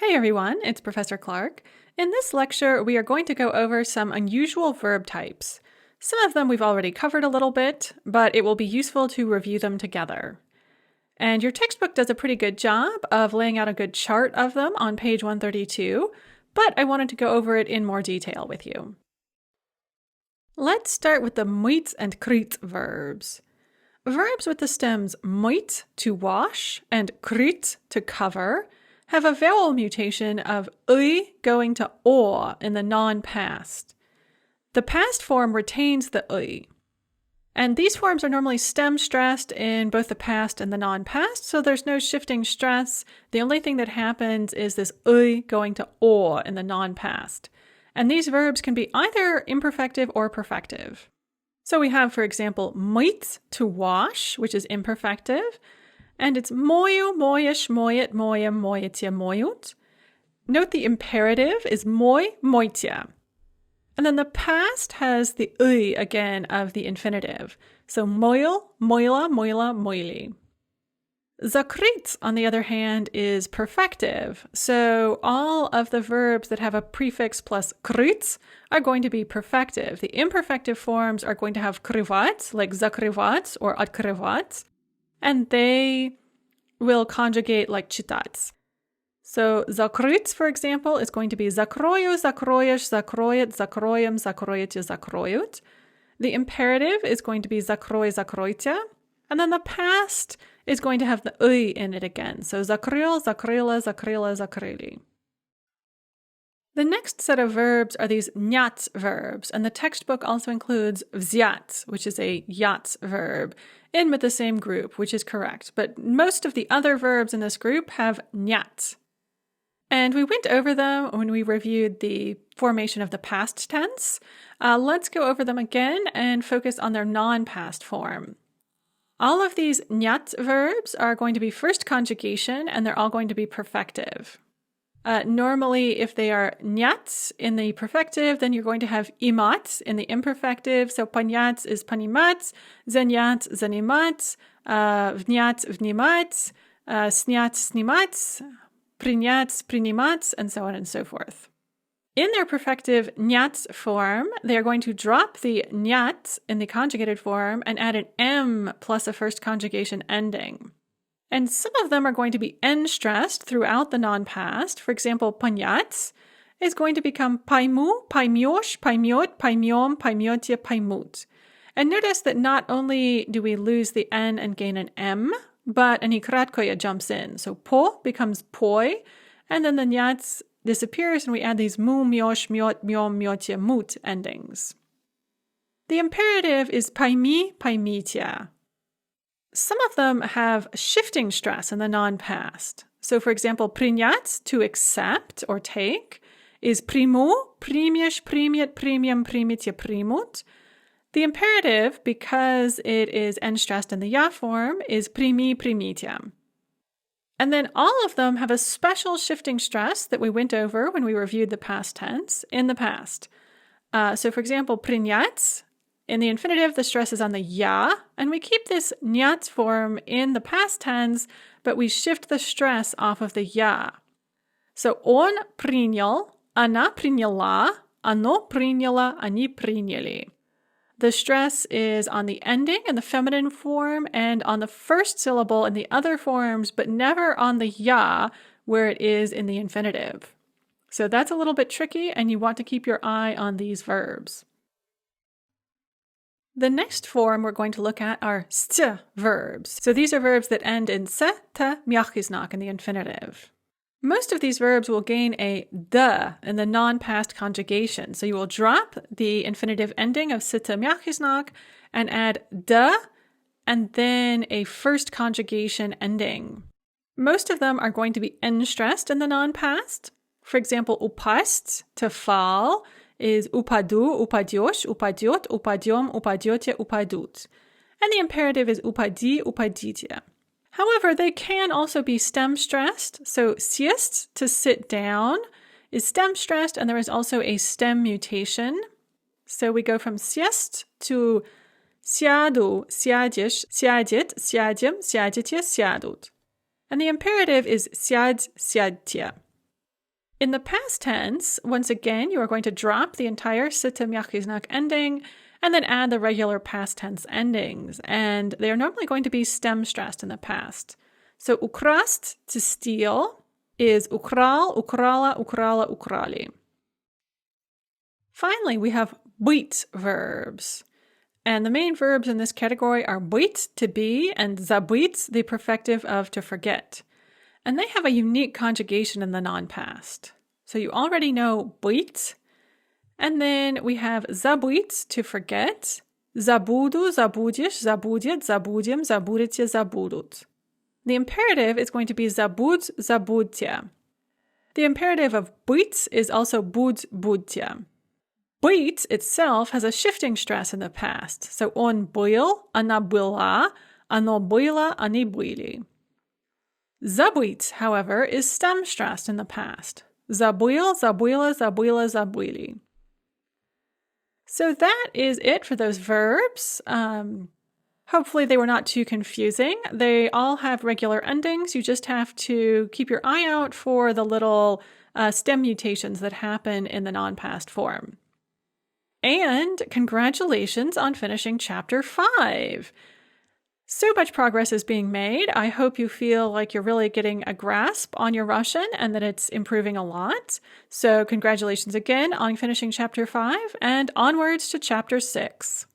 Hey everyone, it's Professor Clark. In this lecture, we are going to go over some unusual verb types. Some of them we've already covered a little bit, but it will be useful to review them together. And your textbook does a pretty good job of laying out a good chart of them on page 132, but I wanted to go over it in more detail with you. Let's start with the mыть and krыть verbs. Verbs with the stems mыть, to wash, and krыть, to cover, have a vowel mutation of ui going to or in the non-past. The past form retains the ui. And these forms are normally stem stressed in both the past and the non-past, so there's no shifting stress. The only thing that happens is this ui going to or in the non-past. And these verbs can be either imperfective or perfective. So we have, for example, mыть, to wash, which is imperfective, and it's moju, mojiš, mojet, mojem, mojetje, mojut. Note the imperative is moj, mojtje. And then the past has the ui again of the infinitive. So mojil, mojla, mojla, mojli. Zakrit, on the other hand, is perfective. So all of the verbs that have a prefix plus krыть are going to be perfective. The imperfective forms are going to have kryvat, like zakryvat or открывать, and they will conjugate like читать. So закрыть, for example, is going to be закрою, закроешь, закроет, закроем, закроете, закроют. The imperative is going to be закрой, закройте. And then the past is going to have the ui in it again. So закрыл, закрыла, закрыла, закрыли. The next set of verbs are these nyat verbs, and the textbook also includes взять, which is a yat verb, in with the same group, which is correct. But most of the other verbs in this group have nyat. And we went over them when we reviewed the formation of the past tense. Let's go over them again and focus on their non-past form. All of these nyat verbs are going to be first conjugation, and they're all going to be perfective. Normally, if they are nyat in the perfective, then you're going to have imat in the imperfective. So panyat is panimat, zanyat, zanimat, vnyat, vnimat, snyat, snimat, prinyat, prinimat, and so on and so forth. In their perfective nyat form, they are going to drop the nyat in the conjugated form and add an m plus a first conjugation ending. And some of them are going to be n-stressed throughout the non-past. For example, panyat is going to become paimu, paimyosh, paimyot, paimyom, paimyotye, paimut. And notice that not only do we lose the n and gain an m, but an ikratkoya jumps in. So po becomes poi, and then the nyat disappears, and we add these mu, myosh, myot, myom, myotye, mut endings. The imperative is paimi, paimitya. Some of them have shifting stress in the non-past. So, for example, prinyat, to accept or take, is primu, primiesh, primiet, premium, primitye, primut. The imperative, because it is n-stressed in the ya form, is primi, primitya. And then all of them have a special shifting stress that we went over when we reviewed the past tense in the past. So, for example, prinyat, in the infinitive, the stress is on the ya, and we keep this nyat form in the past tense, but we shift the stress off of the ya. So, on принял, она приняла, оно приняло, они приняли. The stress is on the ending in the feminine form and on the first syllable in the other forms, but never on the ya where it is in the infinitive. So that's a little bit tricky, and you want to keep your eye on these verbs. The next form we're going to look at are st verbs. So these are verbs that end in se, te, mjachty znak in the infinitive. Most of these verbs will gain a d in the non-past conjugation. So you will drop the infinitive ending of se, te, mjachty znak and add d and then a first conjugation ending. Most of them are going to be n-stressed in the non-past. For example, upast, to fall, is upadu, upadiosh, upadiot, upadiom, upadiote, upadut. And the imperative is upadi, upaditya. However, they can also be stem stressed. So siest, to sit down, is stem stressed, and there is also a stem mutation. So we go from siest to siadu, siadish, siadit, siadim, siaditya, siadut. And the imperative is siad, siadtya. In the past tense, once again, you are going to drop the entire site mjaki znak ending and then add the regular past tense endings. And they are normally going to be stem stressed in the past. So ukrast, to steal, is ukral, ukrala, ukrala, ukrali. Finally, we have быть verbs. And the main verbs in this category are быть, to be, and забыть, the perfective of to forget. And they have a unique conjugation in the non-past. So you already know быть. And then we have забыть, to forget. Забуду, забудешь, забудет, забудем, забудете, забудут. The imperative is going to be забудь, забудьте. The imperative of быть is also будь, будьте. Быть itself has a shifting stress in the past. So он был, она была, оно было, они были. Забыть, however, is stem stressed in the past. Забыл, забыла, забыла, забыли. So that is it for those verbs. Hopefully they were not too confusing. They all have regular endings. You just have to keep your eye out for the little stem mutations that happen in the non-past form. And congratulations on finishing Chapter 5. So much progress is being made. I hope you feel like you're really getting a grasp on your Russian and that it's improving a lot. So congratulations again on finishing Chapter 5 and onwards to Chapter 6.